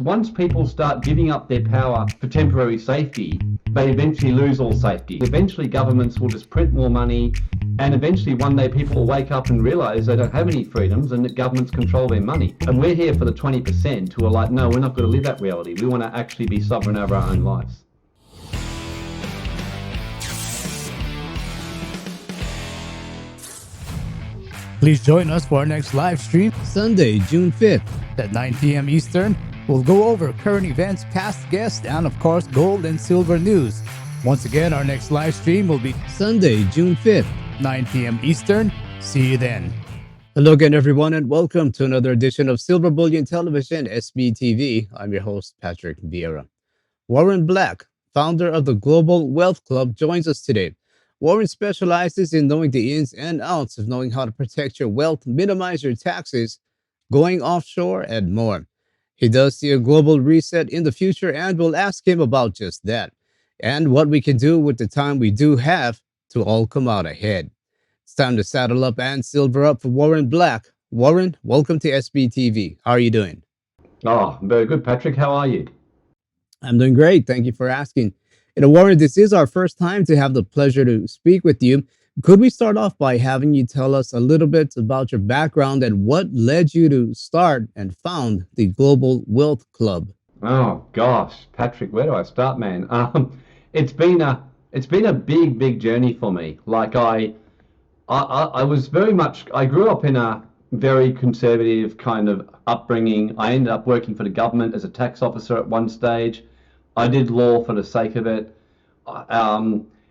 Once people start giving up their power for temporary safety, they eventually lose all safety. Eventually, governments will just print more money, and eventually, one day, people will wake up and realize they don't have any freedoms and that governments control their money. And we're here for the 20% who are like, no, we're not going to live that reality. We want to actually be sovereign over our own lives. Please join us for our next live stream, Sunday, June 5th at 9 p.m. Eastern. We'll go over current events, past guests, and of course, gold and silver news. Once again, our next live stream will be Sunday, June 5th, 9 p.m. Eastern. See you then. Hello again, everyone, and welcome to another edition of Silver Bullion Television, SBTV. I'm your host, Patrick Vieira. Warren Black, founder of the Global Wealth Club, joins us today. Warren specializes in knowing the ins and outs of knowing how to protect your wealth, minimize your taxes, going offshore, and more. He does see a global reset in the future, and we'll ask him about just that and what we can do with the time we do have to all come out ahead. It's time to saddle up and silver up for Warren Black. Warren, welcome to SBTV. How are you doing? Oh, very good, Patrick. How are you? I'm doing great. Thank you for asking. Warren, this is our first time to have the pleasure to speak with you. Could we start off by having you tell us a little bit about your background and what led you to start and found the Global Wealth Club? Oh gosh, Patrick, where do I start, man? It's been a big journey for me. Like I was very much. I grew up in a very conservative kind of upbringing. I ended up working for the government as a tax officer at one stage. I did law for the sake of it.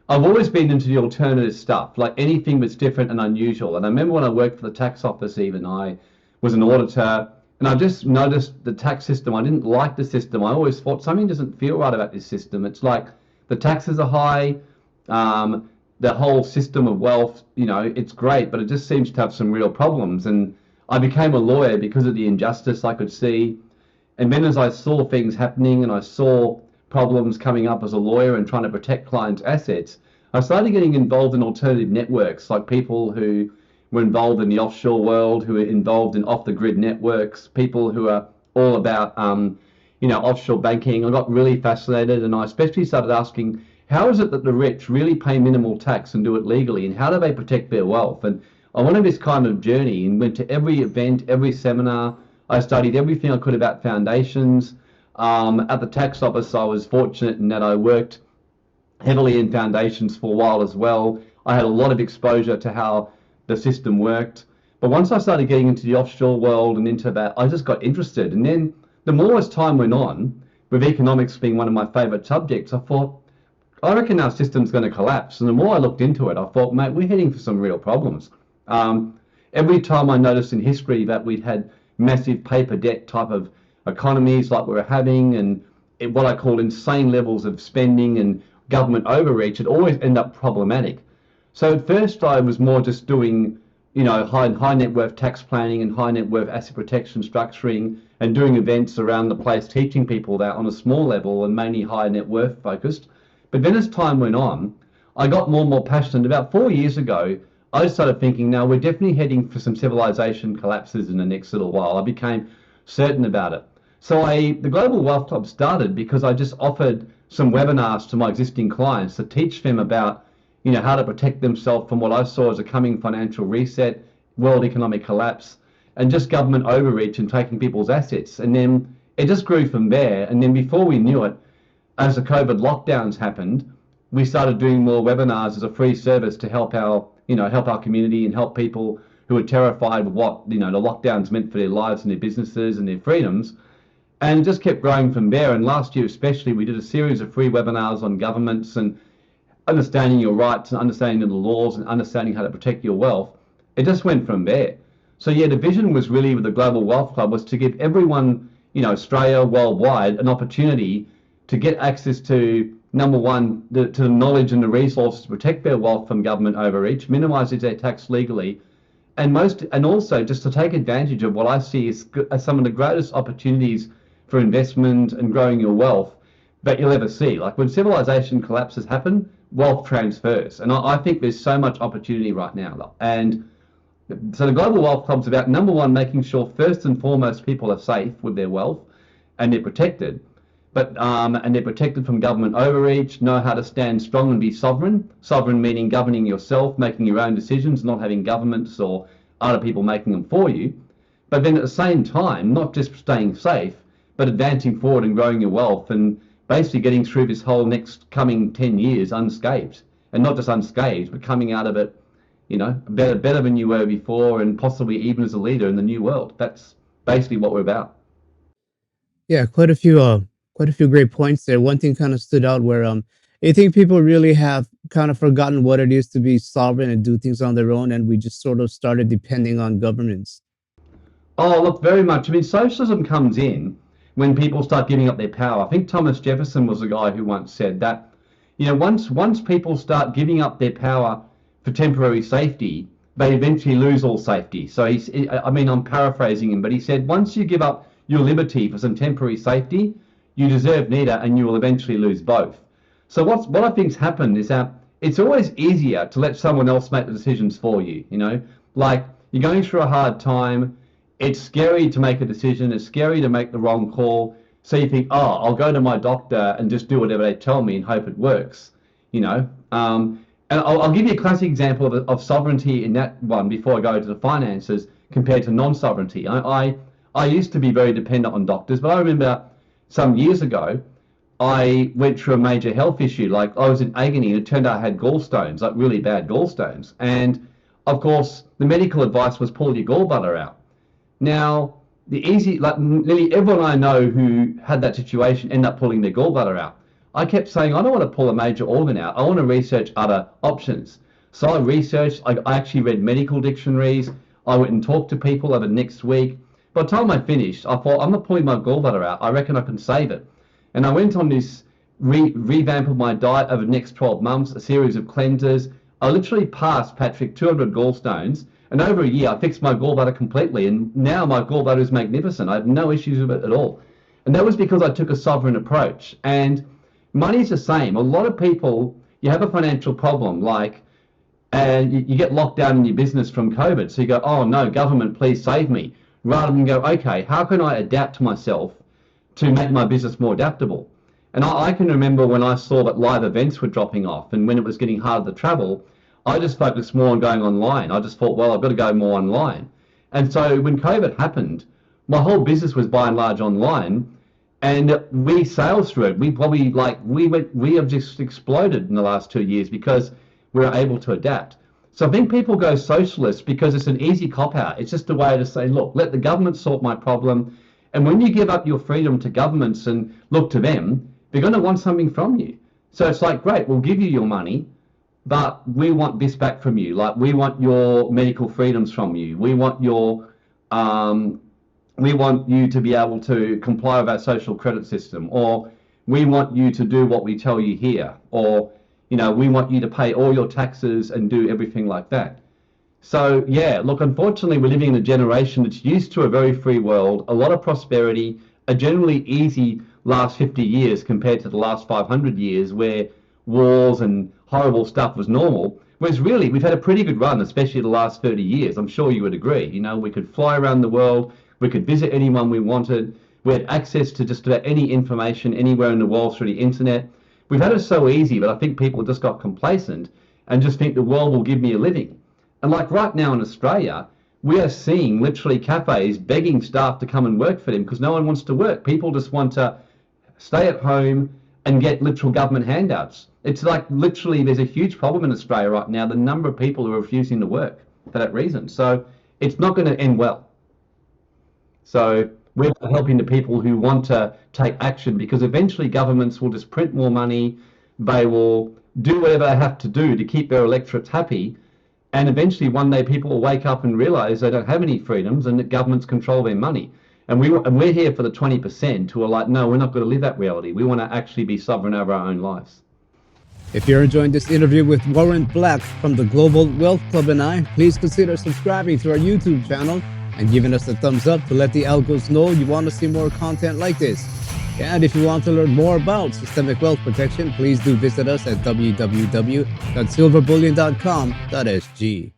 I've always been into the alternative stuff, like anything that's different and unusual. And I remember when I worked for the tax office, even I was an auditor, and I just noticed the tax system. I didn't like the system. I always thought something doesn't feel right about this system. It's like the taxes are high, the whole system of wealth, it's great, but it just seems to have some real problems. And I became a lawyer because of the injustice I could see. And then as I saw things happening and I saw problems coming up as a lawyer and trying to protect clients' assets, I started getting involved in alternative networks, like people who were involved in the offshore world, who were involved in off-the-grid networks, people who are all about, offshore banking. I got really fascinated, and I especially started asking, how is it that the rich really pay minimal tax and do it legally, and how do they protect their wealth? And I went on this kind of journey and went to every event, every seminar. I studied everything I could about foundations. At the tax office, I was fortunate in that I worked heavily in foundations for a while as well. I had a lot of exposure to how the system worked. But once I started getting into the offshore world and into that, I just got interested. And then the more as time went on, with economics being one of my favorite subjects, I thought, I reckon our system's going to collapse. And the more I looked into it, I thought, mate, we're heading for some real problems. Every time I noticed in history that we'd had massive paper debt type of economies like we were having, and what I call insane levels of spending and government overreach, it always ended up problematic. So at first I was more just doing, high net worth tax planning and high net worth asset protection structuring and doing events around the place, teaching people that on a small level and mainly high net worth focused. But then as time went on, I got more and more passionate. About 4 years ago, I started thinking, now we're definitely heading for some civilization collapses in the next little while. I became certain about it. So the Global Wealth Club started because I just offered some webinars to my existing clients to teach them about, how to protect themselves from what I saw as a coming financial reset, world economic collapse, and just government overreach and taking people's assets. And then it just grew from there. And then before we knew it, as the COVID lockdowns happened, we started doing more webinars as a free service to help our community and help people who are terrified of what, the lockdowns meant for their lives and their businesses and their freedoms. And it just kept growing from there. And last year especially, we did a series of free webinars on governments and understanding your rights and understanding the laws and understanding how to protect your wealth. It just went from there. So yeah, the vision was really with the Global Wealth Club was to give everyone, Australia, worldwide, an opportunity to get access to, number one, to the knowledge and the resources to protect their wealth from government overreach, minimize their tax legally, and also just to take advantage of what I see as some of the greatest opportunities for investment and growing your wealth that you'll ever see. Like when civilization collapses happen, wealth transfers. And I think there's so much opportunity right now. And so the Global Wealth Club's about, number one, making sure first and foremost people are safe with their wealth. and they're protected. And they're protected from government overreach, know how to stand strong and be sovereign. Sovereign meaning governing yourself, making your own decisions, not having governments or other people making them for you. But then at the same time, not just staying safe, but advancing forward and growing your wealth and basically getting through this whole next coming 10 years unscathed. And not just unscathed, but coming out of it, better than you were before, and possibly even as a leader in the new world. That's basically what we're about. Yeah, quite a few great points there. One thing kind of stood out where I think people really have kind of forgotten what it is to be sovereign and do things on their own, and we just sort of started depending on governments. Oh, look, very much. I mean, socialism comes in when people start giving up their power. I think Thomas Jefferson was the guy who once said that, once people start giving up their power for temporary safety, they eventually lose all safety. So I'm paraphrasing him, but he said, once you give up your liberty for some temporary safety, you deserve neither, and you will eventually lose both. So what I think's happened is that it's always easier to let someone else make the decisions for you. Like you're going through a hard time. It's scary to make a decision. It's scary to make the wrong call. So you think, oh, I'll go to my doctor and just do whatever they tell me and hope it works. And I'll give you a classic example of sovereignty in that one before I go to the finances compared to non-sovereignty. I used to be very dependent on doctors, but I remember some years ago, I went through a major health issue. Like I was in agony, and it turned out I had gallstones, like really bad gallstones. And of course, the medical advice was pull your gallbladder out. Now, like nearly everyone I know who had that situation ended up pulling their gallbladder out. I kept saying, I don't want to pull a major organ out. I want to research other options. So I researched, I actually read medical dictionaries. I went and talked to people over the next week. By the time I finished, I thought, I'm not pulling my gallbladder out. I reckon I can save it. And I went on this revamp of my diet over the next 12 months, a series of cleansers. I literally passed, Patrick, 200 gallstones. And over a year, I fixed my gallbladder completely. And now my gallbladder is magnificent. I have no issues with it at all. And that was because I took a sovereign approach. And money's the same. A lot of people, you have a financial problem, like, and you get locked down in your business from COVID. So you go, oh no, government, please save me. Rather than go, okay, how can I adapt to myself to make my business more adaptable? And I can remember when I saw that live events were dropping off and when it was getting harder to travel, I just focused more on going online. I just thought, well, I've got to go more online. And so when COVID happened, my whole business was by and large online, and we sailed through it. We probably we have just exploded in the last 2 years because we were able to adapt. So I think people go socialist because it's an easy cop-out. It's just a way to say, look, let the government sort my problem. And when you give up your freedom to governments and look to them, they're going to want something from you. So it's like, great, we'll give you your money, but we want this back from you. Like, we want your medical freedoms from you. We want you to be able to comply with our social credit system, or we want you to do what we tell you here, or we want you to pay all your taxes and do everything like that. So yeah, look, unfortunately, we're living in a generation that's used to a very free world, a lot of prosperity, a generally easy last 50 years compared to the last 500 years where wars and horrible stuff was normal. Whereas really, we've had a pretty good run, especially the last 30 years. I'm sure you would agree. We could fly around the world. We could visit anyone we wanted. We had access to just about any information anywhere in the world through the internet. We've had it so easy, but I think people just got complacent and just think the world will give me a living. And like right now in Australia, we are seeing literally cafes begging staff to come and work for them because no one wants to work. People just want to stay at home and get literal government handouts. It's like literally there's a huge problem in Australia right now, the number of people who are refusing to work for that reason. So it's not going to end well. So we're helping the people who want to take action, because eventually governments will just print more money. They will do whatever they have to do to keep their electorates happy. And eventually one day people will wake up and realize they don't have any freedoms and that governments control their money. And we're here for the 20% who are like, no, we're not going to live that reality. We want to actually be sovereign over our own lives. If you're enjoying this interview with Warren Black from the Global Wealth Club and I, please consider subscribing to our YouTube channel and giving us a thumbs up to let the algos know you want to see more content like this. And if you want to learn more about systemic wealth protection, please do visit us at www.silverbullion.com.sg.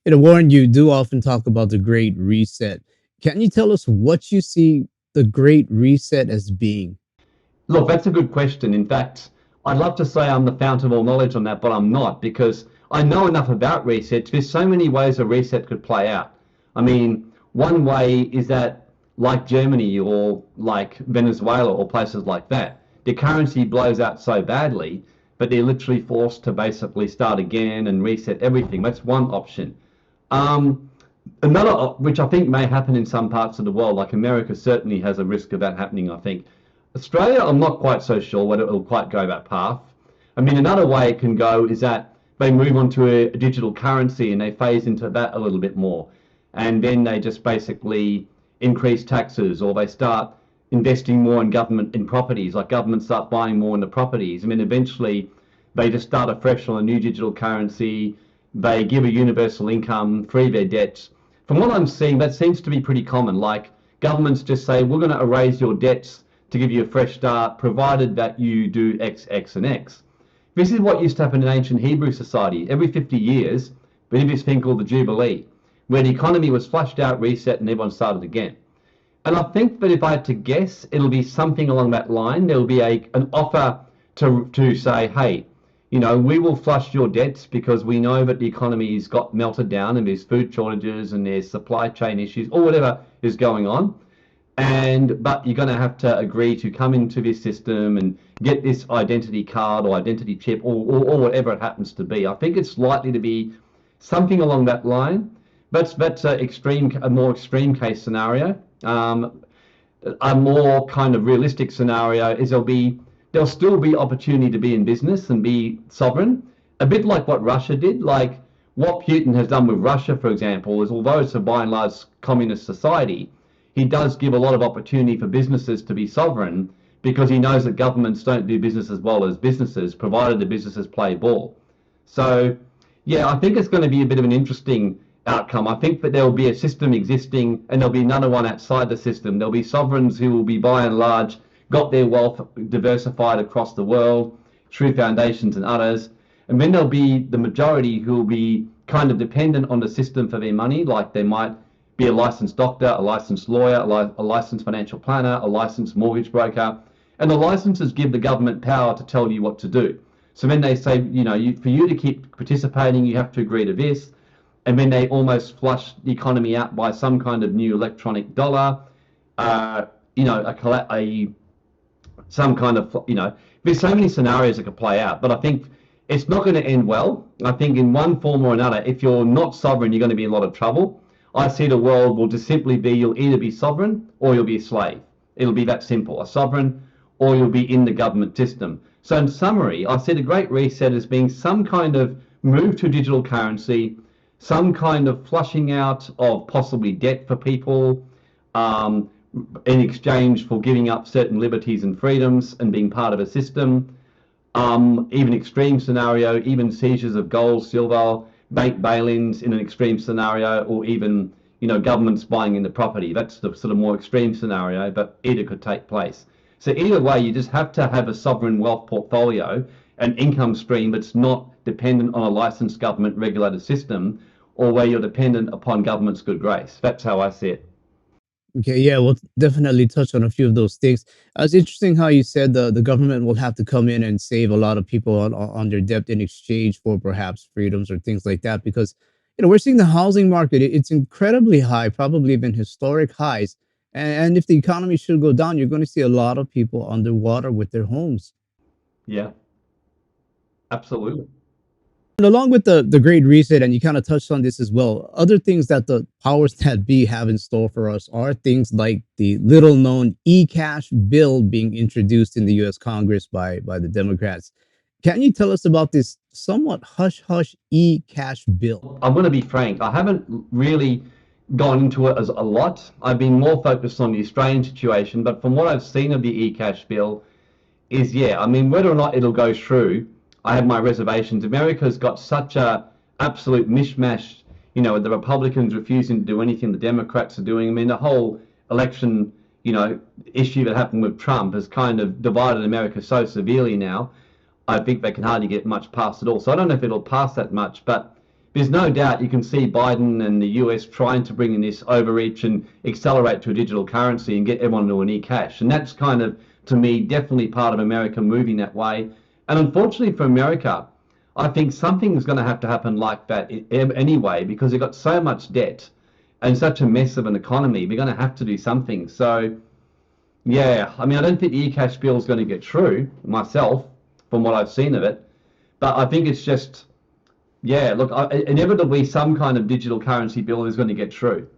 Warren, you do often talk about the Great Reset. Can you tell us what you see the Great Reset as being? Look, that's a good question. In fact, I'd love to say I'm the fount of all knowledge on that, but I'm not because I know enough about resets. There's so many ways a reset could play out. I mean, one way is that, like Germany or like Venezuela or places like that, the currency blows out so badly, but they're literally forced to basically start again and reset everything. That's one option. Um, Another, which I think may happen in some parts of the world, like America certainly has a risk of that happening, I think. Australia, I'm not quite so sure whether it will quite go that path. I mean, another way it can go is that they move on to a digital currency and they phase into that a little bit more. And then they just basically increase taxes or they start investing more in government in properties, like government start buying more into properties. I mean, eventually they just start afresh on a new digital currency. They give a universal income, free their debts. From what I'm seeing, that seems to be pretty common. Like governments just say, we're going to erase your debts to give you a fresh start, provided that you do X, X, and X. This is what used to happen in ancient Hebrew society. Every 50 years, we did this thing called the Jubilee, where the economy was flushed out, reset, and everyone started again. And I think that if I had to guess, it'll be something along that line. There'll be an offer to say, hey, you know, we will flush your debts because we know that the economy's got melted down and there's food shortages and there's supply chain issues or whatever is going on. But you're going to have to agree to come into this system and get this identity card or identity chip or whatever it happens to be. I think it's likely to be something along that line. That's a more extreme case scenario. A more kind of realistic scenario is there'll still be opportunity to be in business and be sovereign, a bit like what Russia did. Like what Putin has done with Russia, for example, is although it's a by and large communist society, he does give a lot of opportunity for businesses to be sovereign because he knows that governments don't do business as well as businesses, provided the businesses play ball. So, yeah, I think it's going to be a bit of an interesting outcome. I think that there will be a system existing and there'll be another one outside the system. There'll be sovereigns who will be by and large got their wealth diversified across the world through foundations and others. And then there'll be the majority who will be kind of dependent on the system for their money, like they might be a licensed doctor, a licensed lawyer, a licensed financial planner, a licensed mortgage broker. And the licenses give the government power to tell you what to do. So then they say, you know, for you to keep participating, you have to agree to this. And then they almost flush the economy out by some kind of new electronic dollar, some kind of, there's so many scenarios that could play out, but I think it's not going to end well. I think in one form or another, if you're not sovereign, you're going to be in a lot of trouble. I see the world will just simply be, you'll either be sovereign or you'll be a slave. It'll be that simple, a sovereign or you'll be in the government system. So in summary, I see the Great Reset as being some kind of move to digital currency, some kind of flushing out of possibly debt for people, in exchange for giving up certain liberties and freedoms and being part of a system, even extreme scenario, even seizures of gold, silver, bank bail-ins in an extreme scenario, or even, governments buying into property. That's the sort of more extreme scenario, but either could take place. So either way, you just have to have a sovereign wealth portfolio, an income stream that's not dependent on a licensed government regulated system, or where you're dependent upon government's good grace. That's how I see it. Okay, yeah, we'll definitely touch on a few of those things. It's interesting how you said the government will have to come in and save a lot of people on their debt in exchange for perhaps freedoms or things like that, because we're seeing the housing market, it's incredibly high, probably even historic highs. And if the economy should go down, you're going to see a lot of people underwater with their homes. Yeah, absolutely. And along with the Great Reset, and you kind of touched on this as well, other things that the powers that be have in store for us are things like the little known e-cash bill being introduced in the US Congress by the Democrats. Can you tell us about this somewhat hush-hush e-cash bill? I'm going to be frank, I haven't really gone into it as a lot. I've been more focused on the Australian situation, but from what I've seen of the e-cash bill is, yeah, I mean, whether or not it'll go through, I have my reservations. America's got such a absolute mishmash, with the Republicans refusing to do anything the Democrats are doing. I mean, the whole election, issue that happened with Trump has kind of divided America so severely now. I think they can hardly get much past at all. So I don't know if it'll pass that much, but there's no doubt you can see Biden and the US trying to bring in this overreach and accelerate to a digital currency and get everyone to an e-cash. And that's kind of, to me, definitely part of America moving that way. And unfortunately for America, I think something's going to happen like that anyway, because they've got so much debt and such a mess of an economy. We're going to have to do something. So, yeah, I mean, I don't think the e-cash bill is going to get through myself from what I've seen of it. But I think it's just, yeah, look, inevitably some kind of digital currency bill is going to get through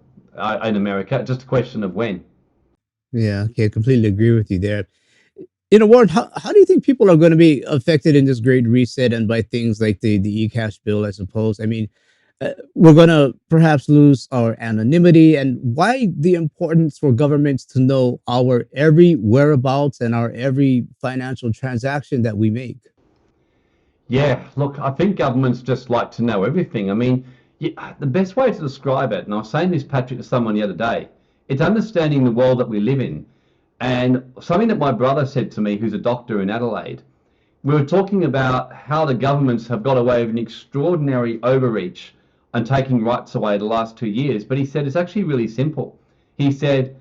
in America. Just a question of when. Yeah, okay, I completely agree with you there. Warren, how do you think people are going to be affected in this great reset and by things like the e-cash bill, I suppose? I mean, we're going to perhaps lose our anonymity, and why the importance for governments to know our every whereabouts and our every financial transaction that we make? Yeah, look, I think governments just like to know everything. I mean, yeah, the best way to describe it, and I was saying this, Patrick, to someone the other day, it's understanding the world that we live in. And something that my brother said to me, who's a doctor in Adelaide, we were talking about how the governments have got away with an extraordinary overreach and taking rights away the last 2 years. But he said it's actually really simple. He said,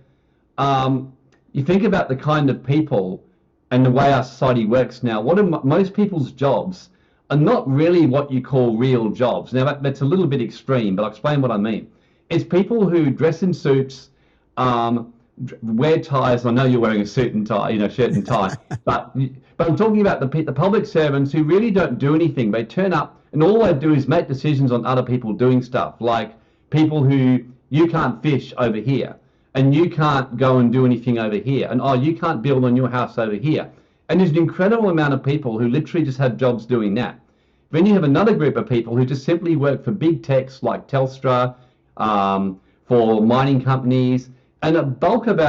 you think about the kind of people and the way our society works now. What are most people's jobs are not really what you call real jobs. Now, that's a little bit extreme, but I'll explain what I mean. It's people who dress in suits, wear ties. I know you're wearing a suit and tie, shirt and tie, but I'm talking about the public servants who really don't do anything. They turn up and all they do is make decisions on other people doing stuff, like people who, you can't fish over here and you can't go and do anything over here, and you can't build on your house over here. And there's an incredible amount of people who literally just have jobs doing that. Then you have another group of people who just simply work for big techs like Telstra, for mining companies, and a bulk of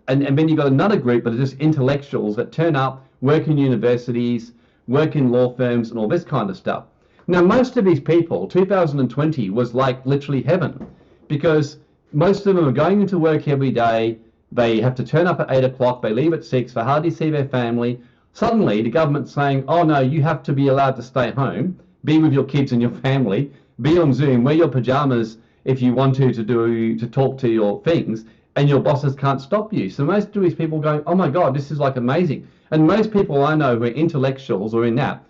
and then you've got another group that are just intellectuals that turn up, work in universities, work in law firms and all this kind of stuff. Now, most of these people, 2020 was like literally heaven, because most of them are going into work every day. They have to turn up at 8 o'clock, they leave at 6, they hardly see their family. Suddenly the government's saying, oh no, you have to be allowed to stay home, be with your kids and your family, be on Zoom, wear your pajamas if you want to talk to your things, and your bosses can't stop you. So most of these people going, oh my God, this is like amazing. And most people I know who are intellectuals or in that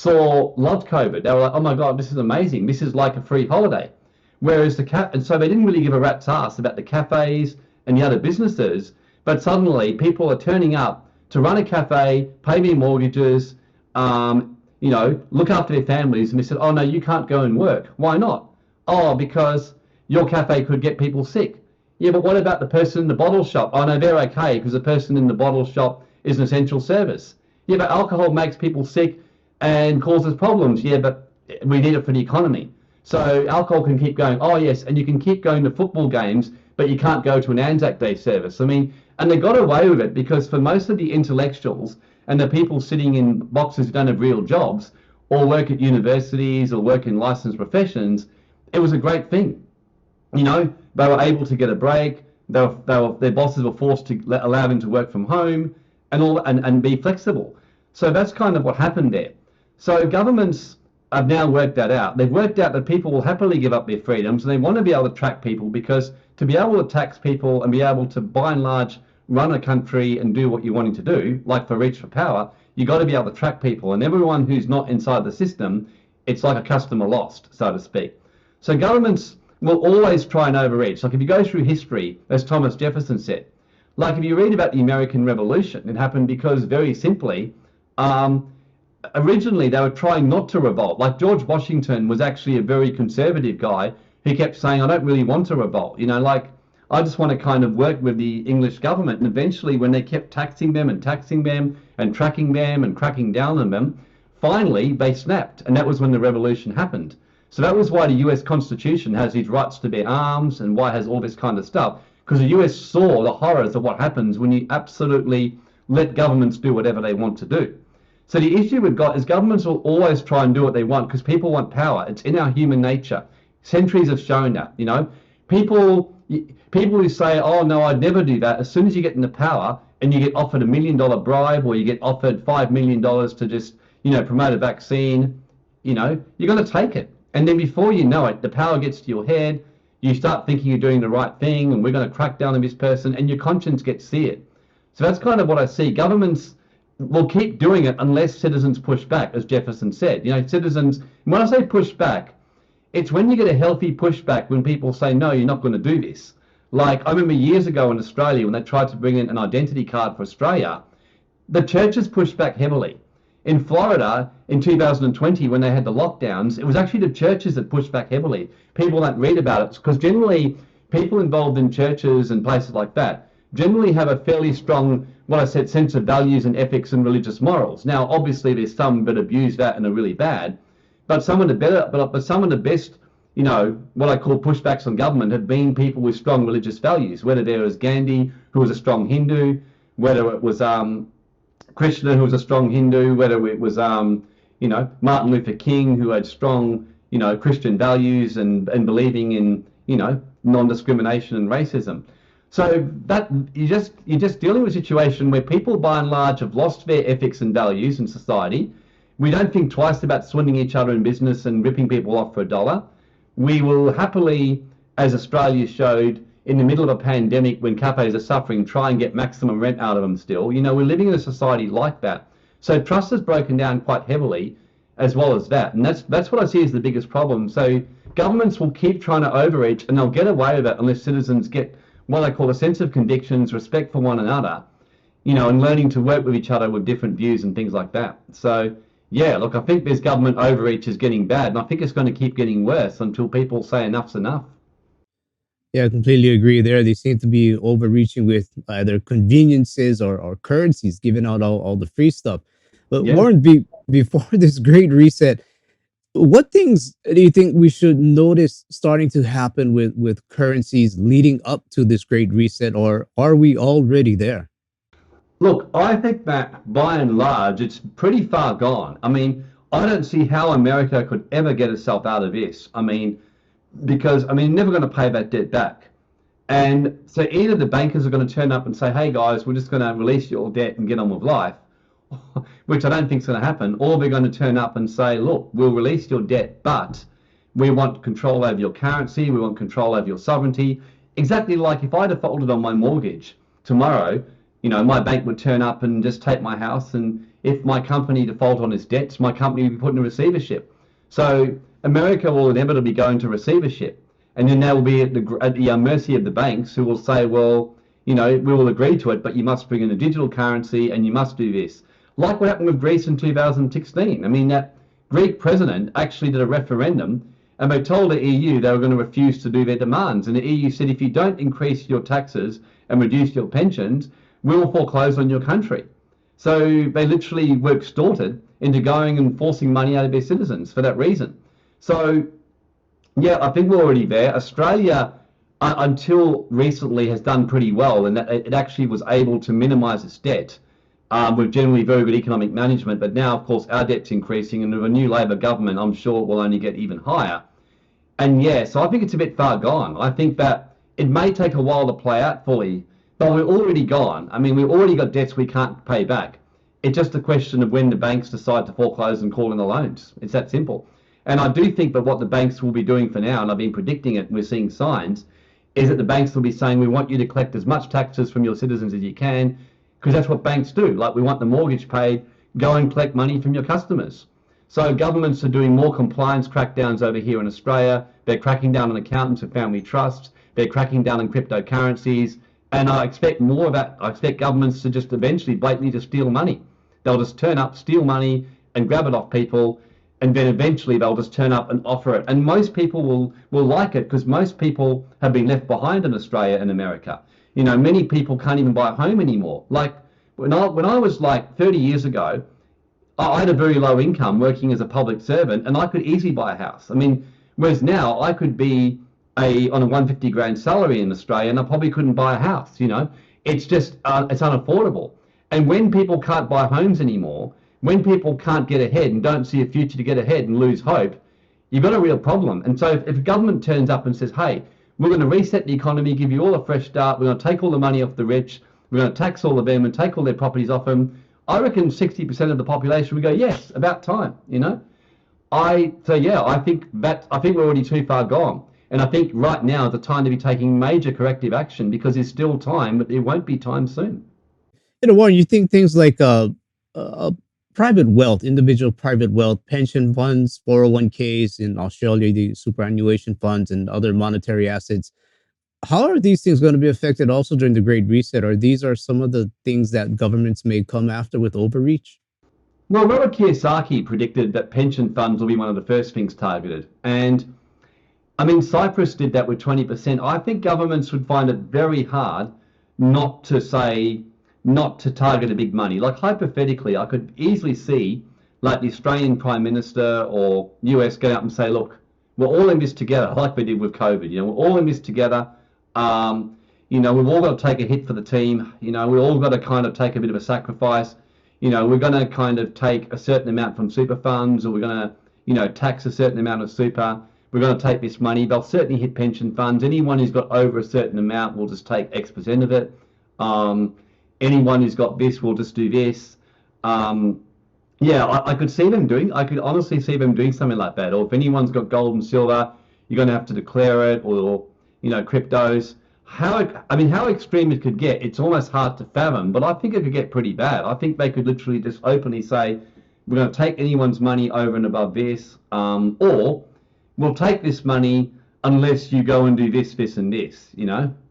loved COVID. They were like, oh my God, this is amazing. This is like a free holiday. Whereas and so they didn't really give a rat's ass about the cafes and the other businesses, but suddenly people are turning up to run a cafe, pay their mortgages, look after their families, and they said, oh no, you can't go and work. Why not? Oh, because your cafe could get people sick. Yeah, but what about the person in the bottle shop? Oh no, they're okay because the person in the bottle shop is an essential service. Yeah, but alcohol makes people sick and causes problems. Yeah, but we need it for the economy. So alcohol can keep going. Oh yes, and you can keep going to football games, but you can't go to an Anzac Day service. I mean, and they got away with it because for most of the intellectuals and the people sitting in boxes who don't have real jobs or work at universities or work in licensed professions, it was a great thing. They were able to get a break. Their bosses were forced to allow them to work from home and be flexible. So that's kind of what happened there. So governments have now worked that out. They've worked out that people will happily give up their freedoms, and they want to be able to track people, because to be able to tax people and be able to, by and large, run a country and do what you're wanting to do, like for reach for power, you got to be able to track people. And everyone who's not inside the system, it's like a customer lost, so to speak. So governments will always try and overreach. Like if you go through history, as Thomas Jefferson said, like if you read about the American Revolution, it happened because, very simply, originally they were trying not to revolt. Like George Washington was actually a very conservative guy who kept saying, I don't really want to revolt. I just want to kind of work with the English government. And eventually, when they kept taxing them and tracking them and cracking down on them, finally they snapped. And that was when the revolution happened. So that was why the US Constitution has these rights to bear arms and why it has all this kind of stuff. Because the US saw the horrors of what happens when you absolutely let governments do whatever they want to do. So the issue we've got is governments will always try and do what they want because people want power. It's in our human nature. Centuries have shown that, People who say, oh no, I'd never do that, as soon as you get into power and you get offered $1 million bribe or you get offered $5 million to just, promote a vaccine, you're going to take it. And then before you know it, the power gets to your head. You start thinking you're doing the right thing and we're going to crack down on this person and your conscience gets seared. So that's kind of what I see. Governments will keep doing it unless citizens push back, as Jefferson said. You know, citizens, when I say push back, it's when you get a healthy pushback when people say, no, you're not going to do this. Like I remember years ago in Australia when they tried to bring in an identity card for Australia, the churches pushed back heavily. In Florida in 2020, when they had the lockdowns, it was actually the churches that pushed back heavily. People don't read about it because generally people involved in churches and places like that generally have a fairly strong, what I said, sense of values and ethics and religious morals. Now, obviously, there's some that abuse that and are really bad, but some of the better, but some of the best, you know, what I call pushbacks on government have been people with strong religious values, whether there was Gandhi, who was a strong Hindu, whether it was Krishna, who was a strong Hindu, whether it was, you know, Martin Luther King, who had strong, you know, Christian values and believing in, you know, non-discrimination and racism. So that you're just dealing with a situation where people, by and large, have lost their ethics and values in society. We don't think twice about swindling each other in business and ripping people off for $1. We will happily, as Australia showed, in the middle of a pandemic when cafes are suffering, try and get maximum rent out of them still. You know, we're living in a society like that. So trust has broken down quite heavily as well as that. And that's what I see as the biggest problem. So governments will keep trying to overreach and they'll get away with it unless citizens get what I call a sense of convictions, respect for one another, you know, and learning to work with each other with different views and things like that. So, yeah, look, I think this government overreach is getting bad, and I think it's going to keep getting worse until people say enough's enough. Yeah, I completely agree there. They seem to be overreaching with either conveniences or currencies, giving out all the free stuff. But Yeah. Warren, before this great reset, what things do you think we should notice starting to happen with currencies leading up to this great reset, or are we already there? Look, I think that by and large, it's pretty far gone. I mean, I don't see how America could ever get itself out of this. I mean, because, I mean, never going to pay that debt back. And so either the bankers are going to turn up and say, hey guys, we're just going to release your debt and get on with life, which I don't think is going to happen, or they're going to turn up and say, look, we'll release your debt, but we want control over your currency, we want control over your sovereignty. Exactly like if I defaulted on my mortgage tomorrow, you know, my bank would turn up and just take my house, and if my company default on its debts, my company would be put in receivership. So America will inevitably go into receivership, and then they will be at the mercy of the banks, who will say, well, you know, we will agree to it, but you must bring in a digital currency and you must do this. Like what happened with Greece in 2016. I mean, that Greek president actually did a referendum and they told the EU they were going to refuse to do their demands. And the EU said, if you don't increase your taxes and reduce your pensions, we will foreclose on your country. So they literally were extorted into going and forcing money out of their citizens for that reason. So, yeah, I think we're already there. Australia, until recently, has done pretty well, and that it actually was able to minimise its debt with generally very good economic management. But now, of course, our debt's increasing, and with a new Labor government, I'm sure it will only get even higher. And yeah, so I think it's a bit far gone. I think that it may take a while to play out fully, but we're already gone. I mean, we've already got debts we can't pay back. It's just a question of when the banks decide to foreclose and call in the loans. It's that simple. And I do think that what the banks will be doing for now, and I've been predicting it, and we're seeing signs, is that the banks will be saying, we want you to collect as much taxes from your citizens as you can, because that's what banks do. Like, we want the mortgage paid, go and collect money from your customers. So governments are doing more compliance crackdowns over here in Australia. They're cracking down on accountants and family trusts. They're cracking down on cryptocurrencies. And I expect more of that. I expect governments to just eventually blatantly just steal money. They'll just turn up, steal money, and grab it off people, and then eventually they'll just turn up and offer it. And most people will like it, because most people have been left behind in Australia and America. You know, many people can't even buy a home anymore. Like when I was like 30 years ago, I had a very low income working as a public servant, and I could easily buy a house. I mean, whereas now I could be on a 150 grand salary in Australia, and I probably couldn't buy a house. You know, it's just it's unaffordable. And when people can't buy homes anymore, when people can't get ahead and don't see a future to get ahead and lose hope, you've got a real problem. And so if a government turns up and says, hey, we're going to reset the economy, give you all a fresh start, we're going to take all the money off the rich, we're going to tax all of them and take all their properties off them, I reckon 60% of the population would go, yes, about time, you know. I think we're already too far gone. And I think right now is the time to be taking major corrective action because there's still time, but there won't be time soon. Warren, you think things like uh, private wealth, individual private wealth, pension funds, 401ks in Australia, the superannuation funds, and other monetary assets, how are these things going to be affected also during the Great Reset? Or these are some of the things that governments may come after with overreach? Well, Robert Kiyosaki predicted that pension funds will be one of the first things targeted. And I mean, Cyprus did that with 20%. I think governments would find it very hard not to say, not to target a big money. Like hypothetically, I could easily see like the Australian Prime Minister or US go out and say, look, we're all in this together, like we did with COVID. We're all in this together. We've all got to take a hit for the team. We've all got to kind of take a bit of a sacrifice. We're going to kind of take a certain amount from super funds, or we're going to, tax a certain amount of super. We're going to take this money. They'll certainly hit pension funds. Anyone who's got over a certain amount will just take X% of it. Anyone who's got this will just do this. I could see them doing, I could honestly see them doing something like that. Or if anyone's got gold and silver, you're going to have to declare it, or, cryptos. How extreme it could get, it's almost hard to fathom, but I think it could get pretty bad. I think they could literally just openly say, we're going to take anyone's money over and above this, or we'll take this money unless you go and do this, this, and this,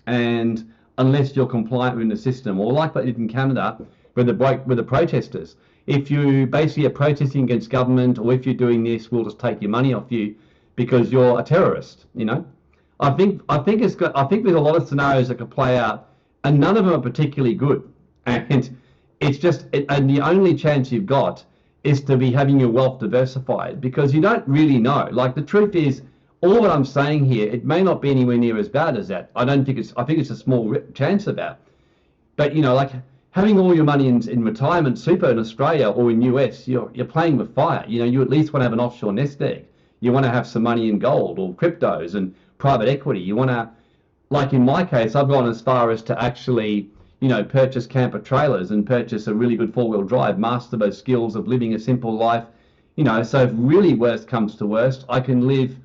and unless you're compliant with the system, or like they did in Canada with the protesters. If you basically are protesting against government, or if you're doing this, we'll just take your money off you because you're a terrorist. I think there's a lot of scenarios that could play out, and none of them are particularly good. And and the only chance you've got is to be having your wealth diversified, because you don't really know. Like, the truth is, all that I'm saying here, it may not be anywhere near as bad as that. I think it's a small chance of that. But like having all your money in retirement super in Australia or in US, you're playing with fire. You at least want to have an offshore nest egg. You want to have some money in gold or cryptos and private equity. You want to, like in my case, I've gone as far as to actually, purchase camper trailers and purchase a really good four-wheel drive, master those skills of living a simple life. So if really worst comes to worst, I can live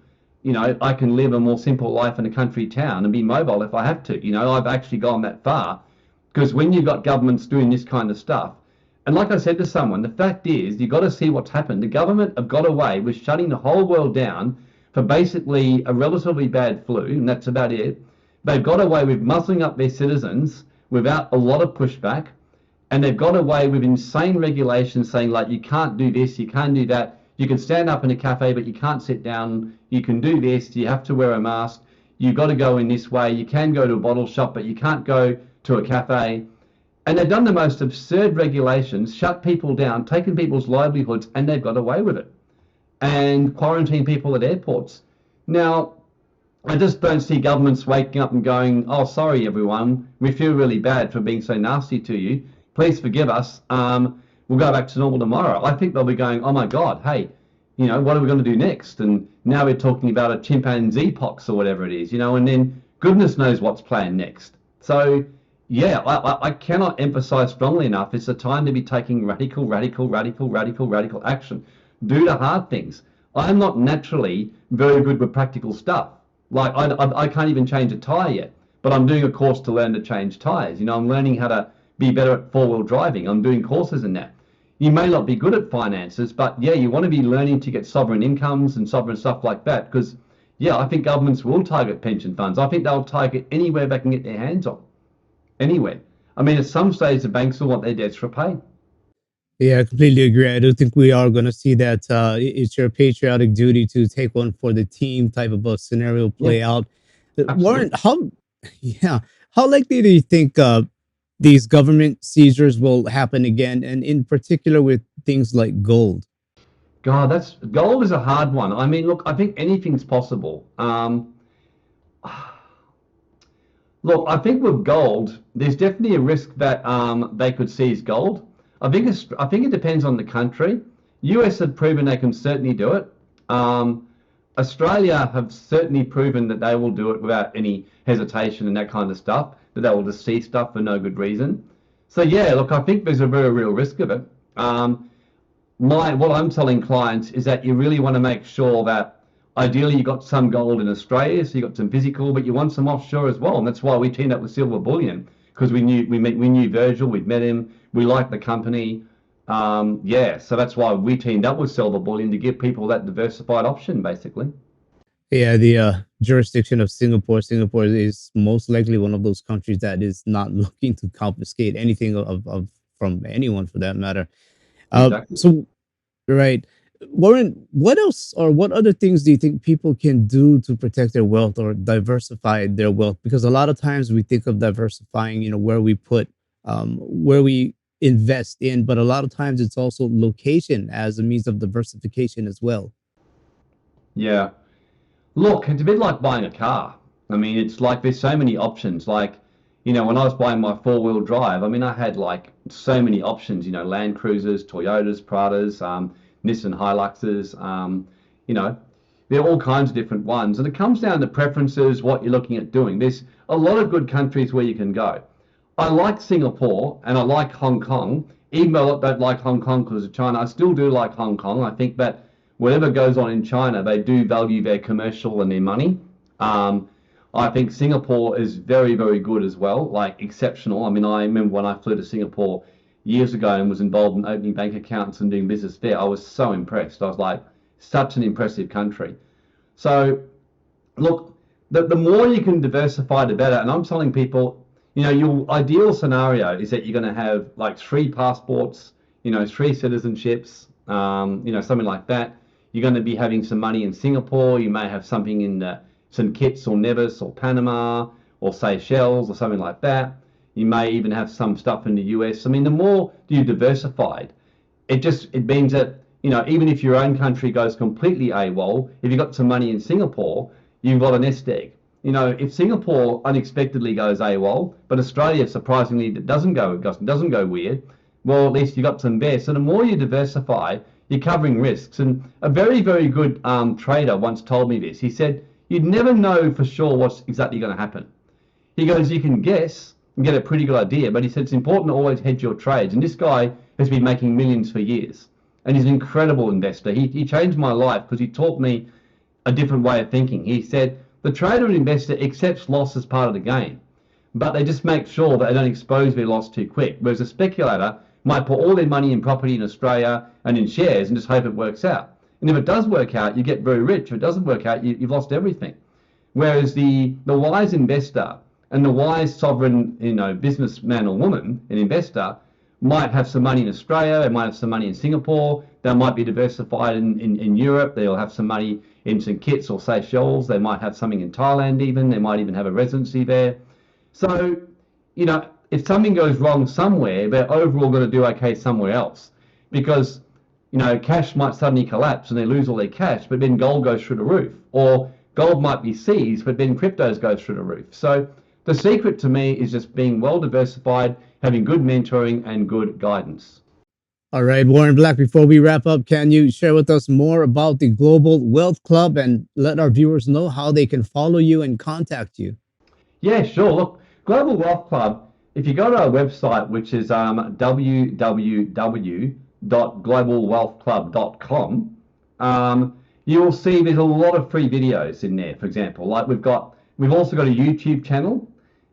a more simple life in a country town and be mobile if I have to. I've actually gone that far, because when you've got governments doing this kind of stuff, and like I said to someone, the fact is, you've got to see what's happened. The government have got away with shutting the whole world down for basically a relatively bad flu, and that's about it. They've got away with muzzling up their citizens without a lot of pushback, and they've got away with insane regulations saying, like, you can't do this, you can't do that. You can stand up in a cafe, but you can't sit down. You can do this, you have to wear a mask. You've got to go in this way. You can go to a bottle shop, but you can't go to a cafe. And they've done the most absurd regulations, shut people down, taken people's livelihoods, and they've got away with it. And quarantine people at airports. Now, I just don't see governments waking up and going, oh, sorry, everyone, we feel really bad for being so nasty to you. Please forgive us. We'll go back to normal tomorrow. I think they'll be going, oh, my God, hey, what are we going to do next? And now we're talking about a chimpanzee pox or whatever it is, and then goodness knows what's planned next. So, yeah, I cannot emphasize strongly enough, it's a time to be taking radical action. Do the hard things. I'm not naturally very good with practical stuff. Like, I can't even change a tire yet, but I'm doing a course to learn to change tires. I'm learning how to be better at four-wheel driving. I'm doing courses in that. You may not be good at finances, but yeah, you want to be learning to get sovereign incomes and sovereign stuff like that, because yeah, I think governments will target pension funds. I think they'll target anywhere they can get their hands on. Anywhere. I mean, at some stage, the banks will want their debts repaid. Yeah, I completely agree. I do think we are going to see that it's your patriotic duty to take one for the team type of a scenario play out. Warren, how likely do you think these government seizures will happen again, and in particular with things like gold? God, gold is a hard one. I mean, look, I think anything's possible. Look, I think with gold, there's definitely a risk that they could seize gold. I think it depends on the country. US have proven they can certainly do it. Australia have certainly proven that they will do it without any hesitation and that kind of stuff, that they will just seize stuff for no good reason. So yeah, look, I think there's a very real risk of it. what I'm telling clients is that you really want to make sure that ideally you got some gold in Australia, so you got some physical, but you want some offshore as well, and that's why we teamed up with Silver Bullion because we knew Virgil, we'd met him, we liked the company, yeah, so that's why we teamed up with Silver Bullion to give people that diversified option, basically. Yeah, the jurisdiction of Singapore. Singapore is most likely one of those countries that is not looking to confiscate anything of from anyone for that matter. Exactly. So right. Warren, what else or what other things do you think people can do to protect their wealth or diversify their wealth? Because a lot of times we think of diversifying, where we put, where we invest in, but a lot of times it's also location as a means of diversification as well. Yeah. Look, it's a bit like buying a car. I mean, it's like there's so many options. Like, when I was buying my four-wheel drive, I mean, I had like so many options, Land Cruisers, Toyotas, Pradas, Nissan Hiluxes, you know, there are all kinds of different ones. And it comes down to preferences, what you're looking at doing. There's a lot of good countries where you can go. I like Singapore and I like Hong Kong, even though I don't like Hong Kong because of China. I still do like Hong Kong. I think that whatever goes on in China, they do value their commercial and their money. Um, I think Singapore is very, very good as well, like exceptional. I mean, I remember when I flew to Singapore years ago and was involved in opening bank accounts and doing business there. I was so impressed. I was like, such an impressive country. So, look, the more you can diversify, the better. And I'm telling people, your ideal scenario is that you're going to have like three passports, three citizenships, something like that. You're going to be having some money in Singapore. You may have something in St. Kitts or Nevis or Panama or Seychelles or something like that. You may even have some stuff in the US. I mean, the more you diversified, it means that, even if your own country goes completely AWOL, if you've got some money in Singapore, you've got a nest egg. If Singapore unexpectedly goes AWOL, but Australia surprisingly doesn't go weird, well, at least you got some there. So the more you diversify, you're covering risks. And a very, very good trader once told me this. He said, you'd never know for sure what's exactly going to happen. He goes, you can guess and get a pretty good idea, but he said it's important to always hedge your trades. And this guy has been making millions for years. And he's an incredible investor. He changed my life because he taught me a different way of thinking. He said, the trader and investor accepts loss as part of the game, but they just make sure that they don't expose their loss too quick. Whereas a speculator might put all their money in property in Australia and in shares and just hope it works out. And if it does work out, you get very rich. If it doesn't work out, you've lost everything. Whereas the wise investor and the wise sovereign, businessman or woman, an investor, might have some money in Australia, they might have some money in Singapore, they might be diversified in Europe, they'll have some money in St. Kitts or Seychelles, they might have something in Thailand even, they might even have a residency there. So, if something goes wrong somewhere, they're overall going to do okay somewhere else. Because, cash might suddenly collapse and they lose all their cash, but then gold goes through the roof. Or gold might be seized, but then cryptos go through the roof. So the secret to me is just being well diversified, having good mentoring and good guidance. All right, Warren Black, before we wrap up, can you share with us more about the Global Wealth Club and let our viewers know how they can follow you and contact you? Yeah, sure. Look, Global Wealth Club, if you go to our website, which is www.globalwealthclub.com, you'll see there's a lot of free videos in there. For example, like we've also got a YouTube channel,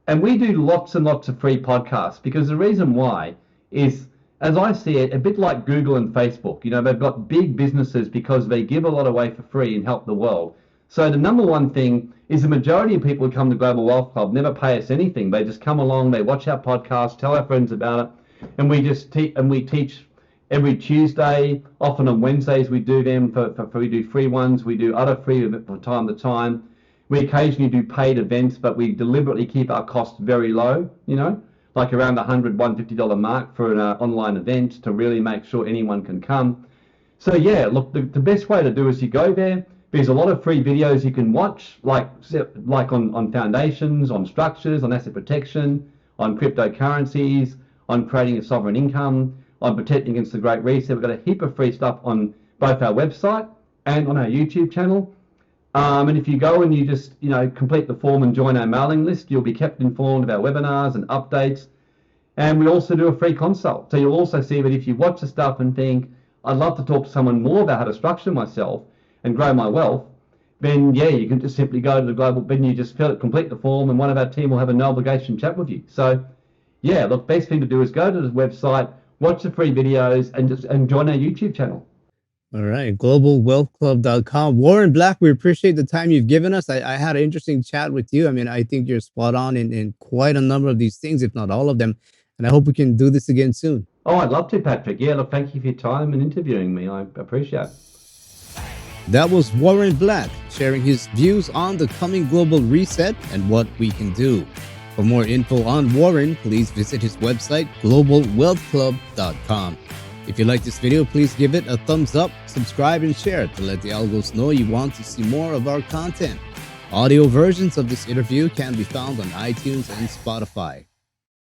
and we do lots and lots of free podcasts because the reason why is, as I see it, a bit like Google and Facebook. They've got big businesses because they give a lot away for free and help the world. So the number one thing is the majority of people who come to Global Wealth Club never pay us anything. They just come along, they watch our podcast, tell our friends about it, and we just we teach every Tuesday. Often on Wednesdays we do them we do free ones. We do other free from time to time. We occasionally do paid events, but we deliberately keep our costs very low. Like around the $100, $150 mark for an online event to really make sure anyone can come. So yeah, look, the best way to do is you go there. There's a lot of free videos you can watch, like on foundations, on structures, on asset protection, on cryptocurrencies, on creating a sovereign income, on protecting against the Great Reset. We've got a heap of free stuff on both our website and on our YouTube channel. And if you go and you just, complete the form and join our mailing list, you'll be kept informed of our webinars and updates. And we also do a free consult. So you'll also see that if you watch the stuff and think, I'd love to talk to someone more about how to structure myself and grow my wealth, then yeah, you can just simply go to the global, then you just complete the form and one of our team will have a no obligation chat with you. So yeah, look, best thing to do is go to the website, watch the free videos and join our YouTube channel. All right, globalwealthclub.com. Warren Black, we appreciate the time you've given us. I had an interesting chat with you. I mean, I think you're spot on in quite a number of these things, if not all of them. And I hope we can do this again soon. Oh, I'd love to, Patrick. Yeah, look, thank you for your time and interviewing me. I appreciate it. That was Warren Black sharing his views on the coming global reset and what we can do. For more info on Warren, please visit his website, globalwealthclub.com. If you like this video, please give it a thumbs up, subscribe, and share to let the algos know you want to see more of our content. Audio versions of this interview can be found on iTunes and Spotify.